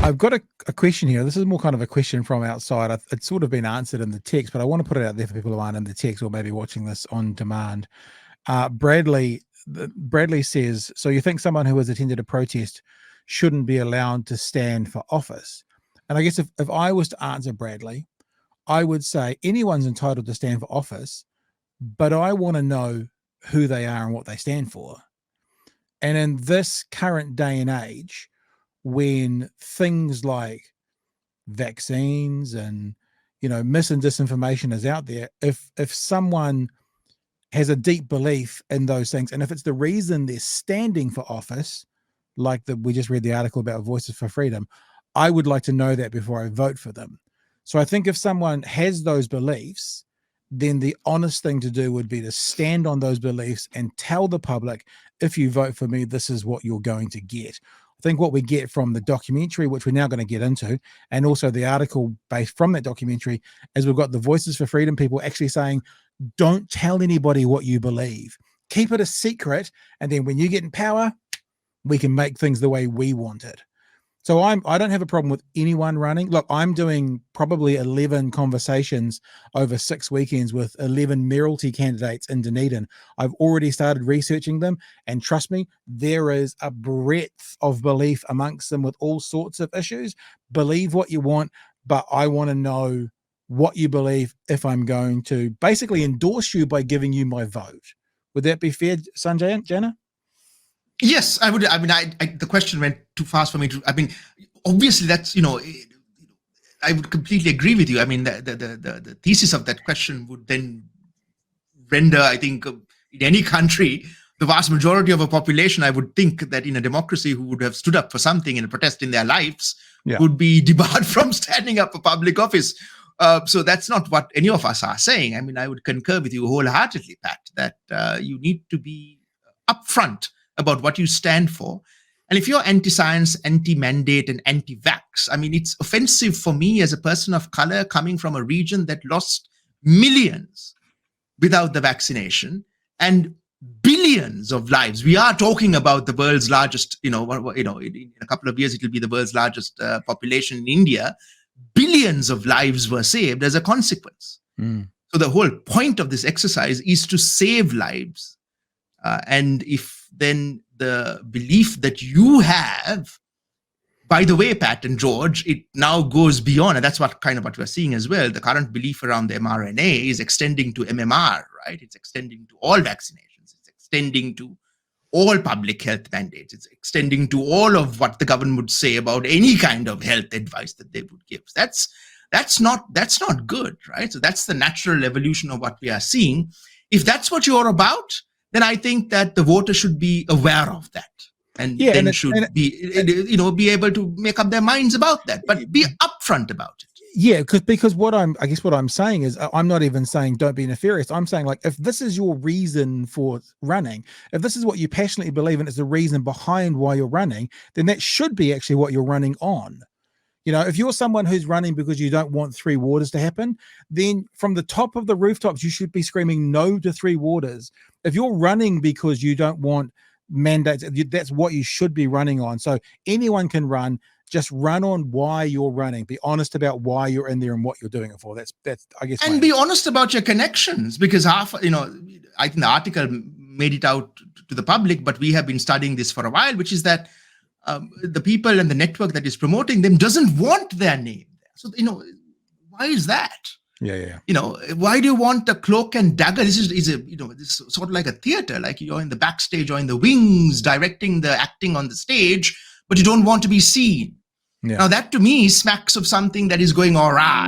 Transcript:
I've got a question here. This is more kind of a question from outside. It's sort of been answered in the text, but I want to put it out there for people who aren't in the text or maybe watching this on demand. Bradley says, so you think someone who has attended a protest shouldn't be allowed to stand for office? And I guess if I was to answer Bradley, I would say anyone's entitled to stand for office, but I want to know who they are and what they stand for. And in this current day and age, when things like vaccines and mis and disinformation is out there, if someone has a deep belief in those things, and if it's the reason they're standing for office, like we just read the article about Voices for Freedom, I would like to know that before I vote for them. So I think if someone has those beliefs, then the honest thing to do would be to stand on those beliefs and tell the public, if you vote for me, this is what you're going to get. I think what we get from the documentary, which we're now going to get into, and also the article based from that documentary, is we've got the Voices for Freedom people actually saying, don't tell anybody what you believe. Keep it a secret. And then when you get in power, we can make things the way we want it. So I don't have a problem with anyone running. Look, I'm doing probably 11 conversations over 6 weekends with 11 mayoralty candidates in Dunedin. I've already started researching them, and trust me, there is a breadth of belief amongst them with all sorts of issues. Believe what you want, but I want to know what you believe if I'm going to basically endorse you by giving you my vote. Would that be fair, Sanjana? Yes, I would. I mean, the question went too fast for me to. I mean, obviously, that's I would completely agree with you. I mean, the thesis of that question would then render, I think, in any country, the vast majority of a population, I would think that in a democracy who would have stood up for something in a protest in their lives would be debarred from standing up for public office. So that's not what any of us are saying. I mean, I would concur with you wholeheartedly, Pat, that you need to be upfront about what you stand for. And if you're anti-science, anti-mandate, and anti-vax, I mean, it's offensive for me as a person of color coming from a region that lost millions without the vaccination and billions of lives. We are talking about the world's largest, in a couple of years, it will be the world's largest population in India. Billions of lives were saved as a consequence. So the whole point of this exercise is to save lives. And if then the belief that you have, by the way, Pat and George, it now goes beyond, and that's what we're seeing as well. The current belief around the mRNA is extending to MMR, right? It's extending to all vaccinations. It's extending to all public health mandates. It's extending to all of what the government would say about any kind of health advice that they would give. That's not good, right? So that's the natural evolution of what we are seeing. If that's what you're about, then I think that the voter should be aware of that, and should be able to make up their minds about that, but be upfront about it. Yeah, because what I'm saying is, I'm not even saying don't be nefarious. I'm saying, like, if this is your reason for running, if this is what you passionately believe in, is the reason behind why you're running, then that should be actually what you're running on. If you're someone who's running because you don't want three waters to happen, then from the top of the rooftops, you should be screaming no to three waters. If you're running because you don't want mandates, that's what you should be running on. So anyone can run. Just run on why you're running. Be honest about why you're in there and what you're doing it for. That's I guess. And be honest about your connections, because I think the article made it out to the public, but we have been studying this for a while, which is that the people and the network that is promoting them doesn't want their name there. So, why is that? Yeah. Why do you want a cloak and dagger? This is this sort of like a theater, like you're in the backstage or in the wings directing the acting on the stage, but you don't want to be seen. Yeah. Now that to me smacks of something that is going awry.